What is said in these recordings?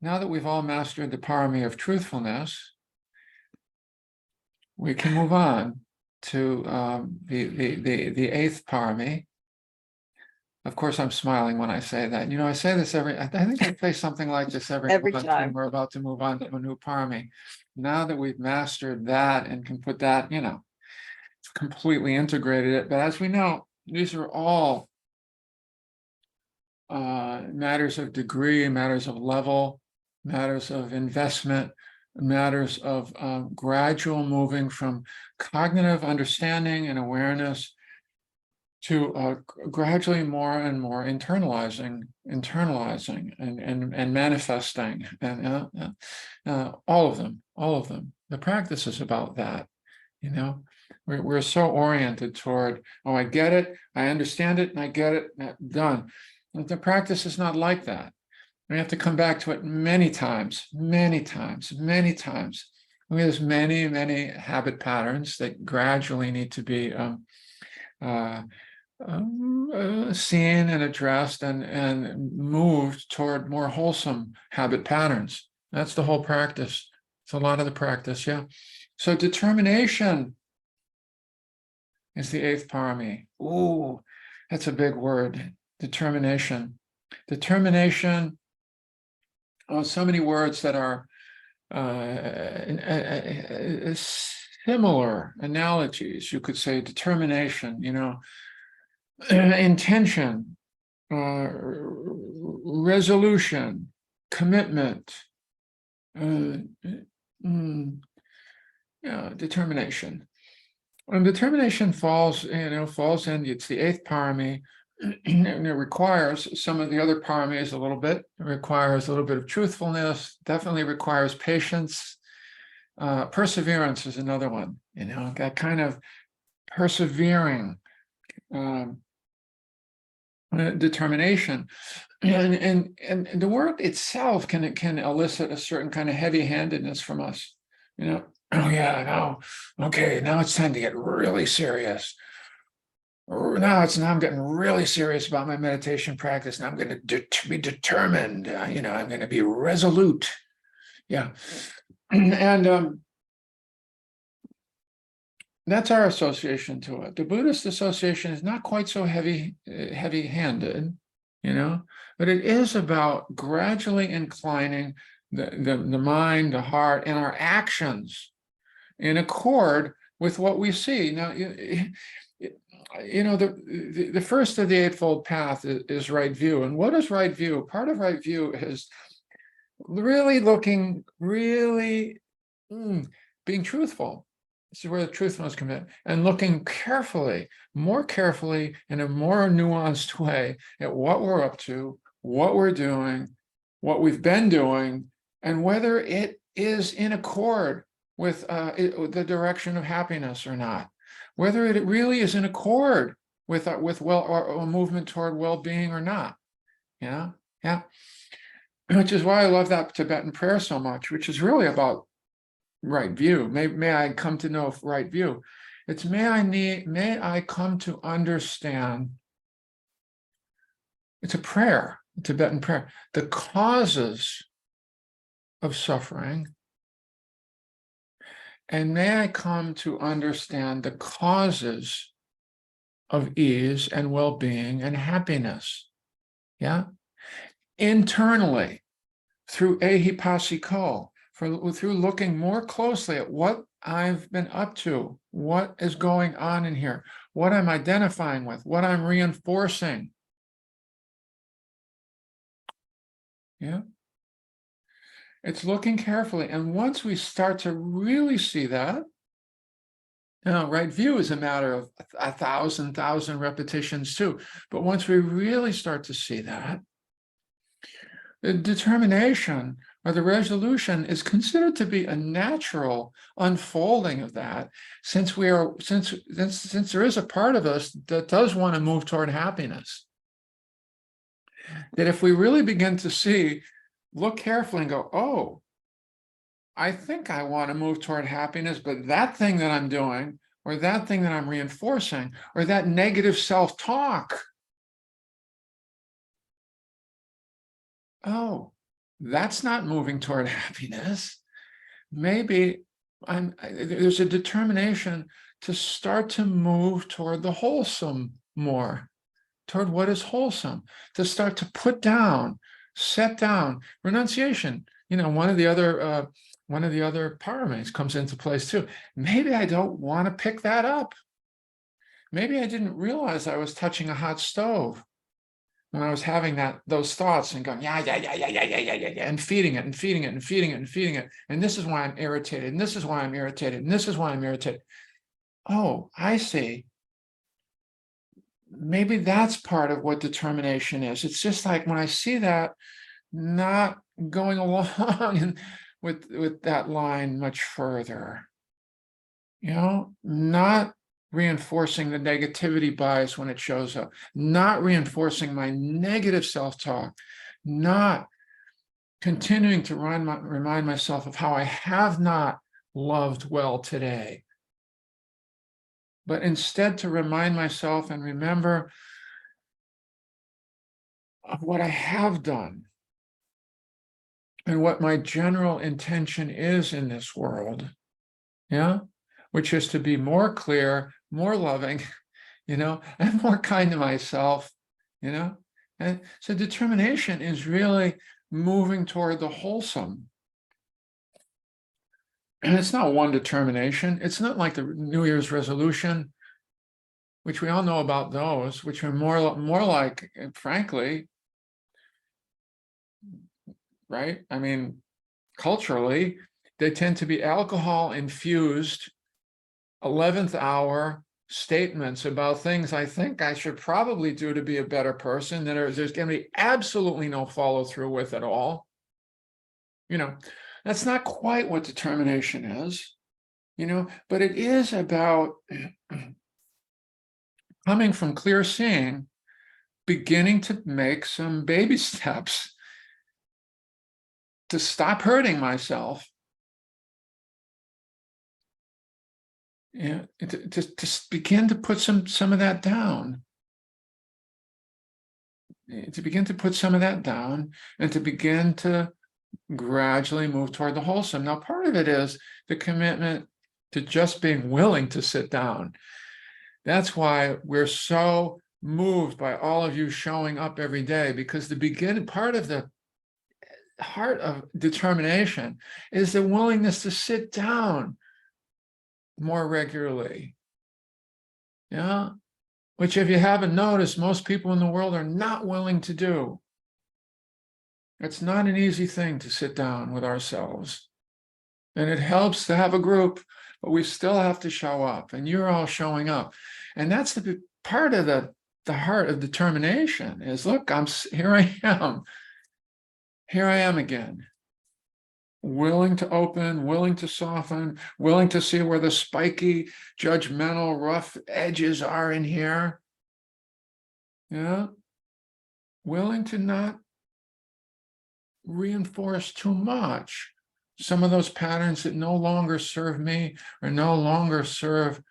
now that we've all mastered the parami of truthfulness, we can move on to the eighth parami. Of course, I'm smiling when I say that. I say this I think I say something like this every month time when we're about to move on to a new parami. Now that we've mastered that and can put that, completely integrated it. But as we know, these are all matters of degree, matters of level, matters of investment, matters of gradual moving from cognitive understanding and awareness to gradually more and more internalizing and manifesting, and all of them. The practice is about that. We're so oriented toward, oh, I get it, I understand it, and I get it, done. But the practice is not like that. We have to come back to it many times. There's many habit patterns that gradually need to be seen and addressed and moved toward more wholesome habit patterns. That's the whole practice. It's a lot of the practice, yeah. So determination is the eighth parami. Ooh, that's a big word. Determination. So many words that are similar analogies. You could say determination, intention, resolution, commitment, determination. And determination falls in, it's the eighth parami, and it requires some of the other paramis a little bit. It requires a little bit of truthfulness, definitely requires patience. Perseverance is another one, that kind of persevering determination. And the word itself can elicit a certain kind of heavy-handedness from us. Oh yeah, no, okay, now it's time to get really serious. Now I'm getting really serious about my meditation practice. Now I'm going to be determined. I'm going to be resolute. Yeah, and that's our association to it. The Buddhist association is not quite so heavy-handed, but it is about gradually inclining the mind, the heart, and our actions in accord with what we see. Now, the first of the Eightfold Path is right view. And what is right view? Part of right view is really being truthful. This is where the truthfulness comes in, and looking more carefully in a more nuanced way at what we're up to, what we're doing, what we've been doing, and whether it is in accord with the direction of happiness or not, whether it really is in accord with a movement toward well-being or not. Yeah. Which is why I love that Tibetan prayer so much, which is really about right view. May I come to know right view. It's may I come to understand. It's a prayer, a Tibetan prayer. The causes of suffering, and may I come to understand the causes of ease and well-being and happiness. Yeah, internally through ehipassiko, through looking more closely at what I've been up to, what is going on in here, what I'm identifying with, what I'm reinforcing. Yeah. It's looking carefully. And once we start to really see that, right view is a matter of 1,000 repetitions too. But once we really start to see that, the determination or the resolution is considered to be a natural unfolding of that, since there is a part of us that does want to move toward happiness. That if we really begin to look carefully and go, oh, I think I want to move toward happiness, but that thing that I'm doing, or that thing that I'm reinforcing, or that negative self-talk, oh, that's not moving toward happiness. Maybe there's a determination to start to move toward the wholesome more, toward what is wholesome, to start to put down, set down. Renunciation, one of the other paramates comes into place too. Maybe I don't want to pick that up. Maybe I didn't realize I was touching a hot stove when I was having those thoughts and going, yeah, and feeding it and feeding it and feeding it and feeding it. And this is why I'm irritated. And this is why I'm irritated. And this is why I'm irritated. Oh, I see. Maybe that's part of what determination is. It's just like when I see that, not going along with that line much further, not reinforcing the negativity bias when it shows up, not reinforcing my negative self-talk, not continuing to remind myself of how I have not loved well today, but instead to remind myself and remember of what I have done and what my general intention is in this world, which is to be more clear, more loving, and more kind to myself, And so determination is really moving toward the wholesome. And it's not one determination. It's not like the New Year's resolution, which we all know about those, which are more like, frankly, right? I mean, culturally, they tend to be alcohol infused 11th hour statements about things I think I should probably do to be a better person that there's going to be absolutely no follow through with at all. That's not quite what determination is, but it is about coming from clear seeing, beginning to make some baby steps to stop hurting myself. To begin to put some of that down. To begin to put some of that down and to begin to gradually move toward the wholesome. Now, part of it is the commitment to just being willing to sit down. That's why we're so moved by all of you showing up every day, because the part of the heart of determination is the willingness to sit down more regularly. Which, if you haven't noticed, most people in the world are not willing to do. It's not an easy thing to sit down with ourselves. And it helps to have a group, but we still have to show up, and you're all showing up. And that's the part of the heart of determination is, look, here I am. Here I am again. Willing to open, willing to soften, willing to see where the spiky, judgmental, rough edges are in here. Willing to not reinforce too much some of those patterns that no longer serve me or no longer serve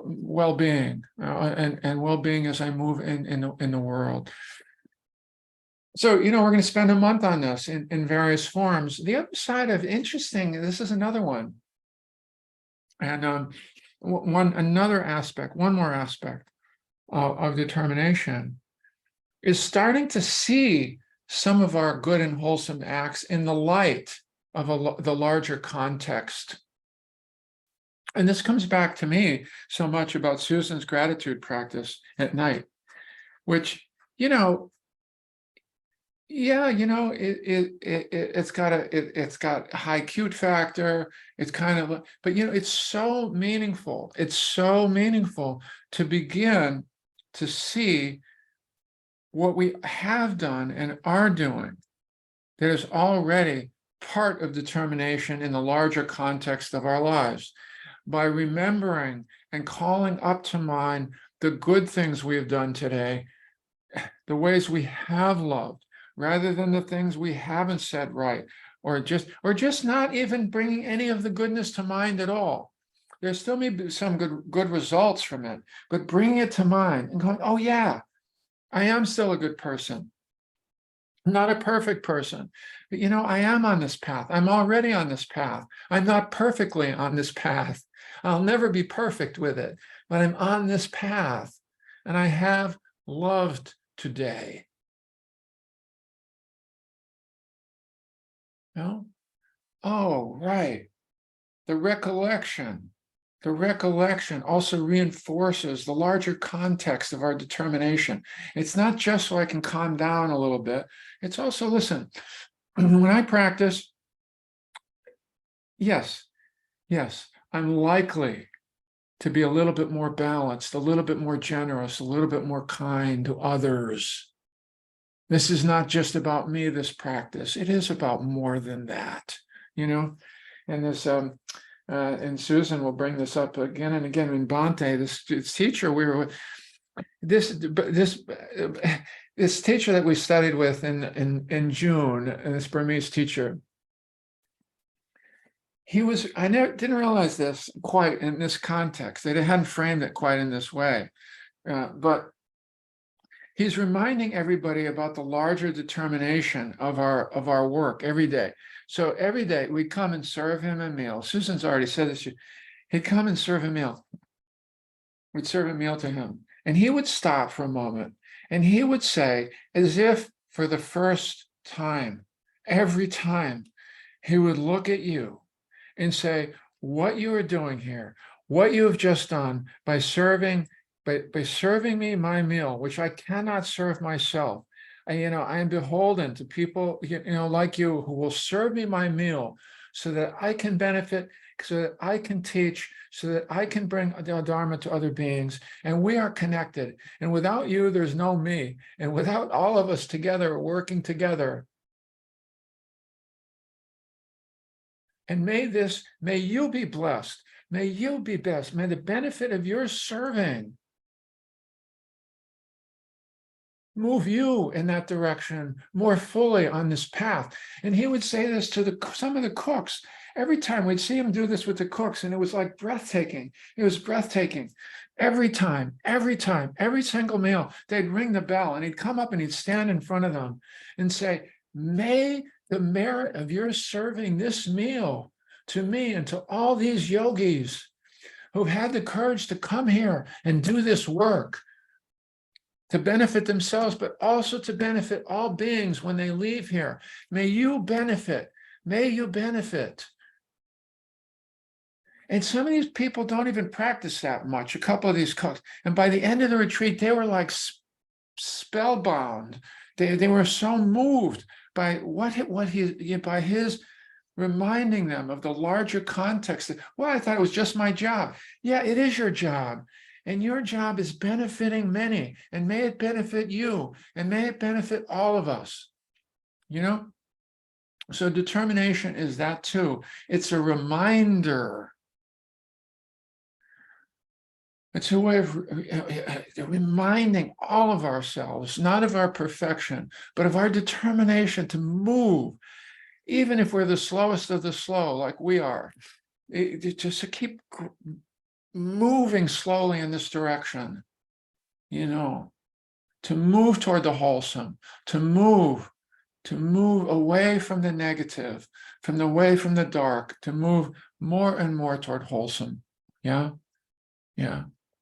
well-being and well-being as I move in the world. So, we're going to spend a month on this in various forms. The other side of this is another one. And one more aspect of determination is starting to see some of our good and wholesome acts in the light of the larger context. And this comes back to me so much about Susan's gratitude practice at night, which, it's got a high cute factor. It's kind of, but it's so meaningful. It's so meaningful to begin to see what we have done and are doing that is already part of determination in the larger context of our lives. By remembering and calling up to mind the good things we have done today, the ways we have loved, rather than the things we haven't said right, or just not even bringing any of the goodness to mind at all. There still may be some good results from it, but bringing it to mind and going, oh yeah, I am still a good person. I'm not a perfect person, but I am on this path. I'm already on this path. I'm not perfectly on this path. I'll never be perfect with it, but I'm on this path, and I have loved today. Oh, right. The recollection. The recollection also reinforces the larger context of our determination. It's not just so I can calm down a little bit. It's also, listen, when I practice, yes, I'm likely to be a little bit more balanced, a little bit more generous, a little bit more kind to others. This is not just about me, this practice. It is about more than that, And this, and Susan will bring this up again and again. In Bhante, this teacher, this teacher that we studied with in June, and this Burmese teacher, I didn't realize this quite in this context. They hadn't framed it quite in this way, but he's reminding everybody about the larger determination of our work every day. So every day we'd come and serve him a meal. Susan's already said this. He'd come and serve a meal. We'd serve a meal to him, and he would stop for a moment, and he would say, as if for the first time, every time, he would look at you and say, what you are doing here, what you have just done by serving me my meal, which I cannot serve myself. I am beholden to people, like you, who will serve me my meal so that I can benefit, so that I can teach, so that I can bring the Dharma to other beings. And we are connected. And without you, there's no me. And without all of us together, working together. And may you be blessed. May you be best. May the benefit of your serving move you in that direction more fully on this path. And he would say this to some of the cooks. Every time we'd see him do this with the cooks, and it was like breathtaking. It was breathtaking. Every time, every single meal, they'd ring the bell, and he'd come up and he'd stand in front of them and say, may the merit of your serving this meal to me and to all these yogis who've had the courage to come here and do this work, to benefit themselves, but also to benefit all beings when they leave here. May you benefit. May you benefit. And some of these people don't even practice that much, a couple of these cooks. And by the end of the retreat, they were like spellbound. They were so moved by by his reminding them of the larger context. Well, I thought it was just my job. Yeah, it is your job. And your job is benefiting many, and may it benefit you, and may it benefit all of us. So determination is that too. It's a reminder. It's a way of reminding all of ourselves, not of our perfection, but of our determination to move, even if we're the slowest of the slow, like we are, just to keep moving slowly in this direction, to move toward the wholesome, to move away from the negative, away from the dark, to move more and more toward wholesome. Yeah.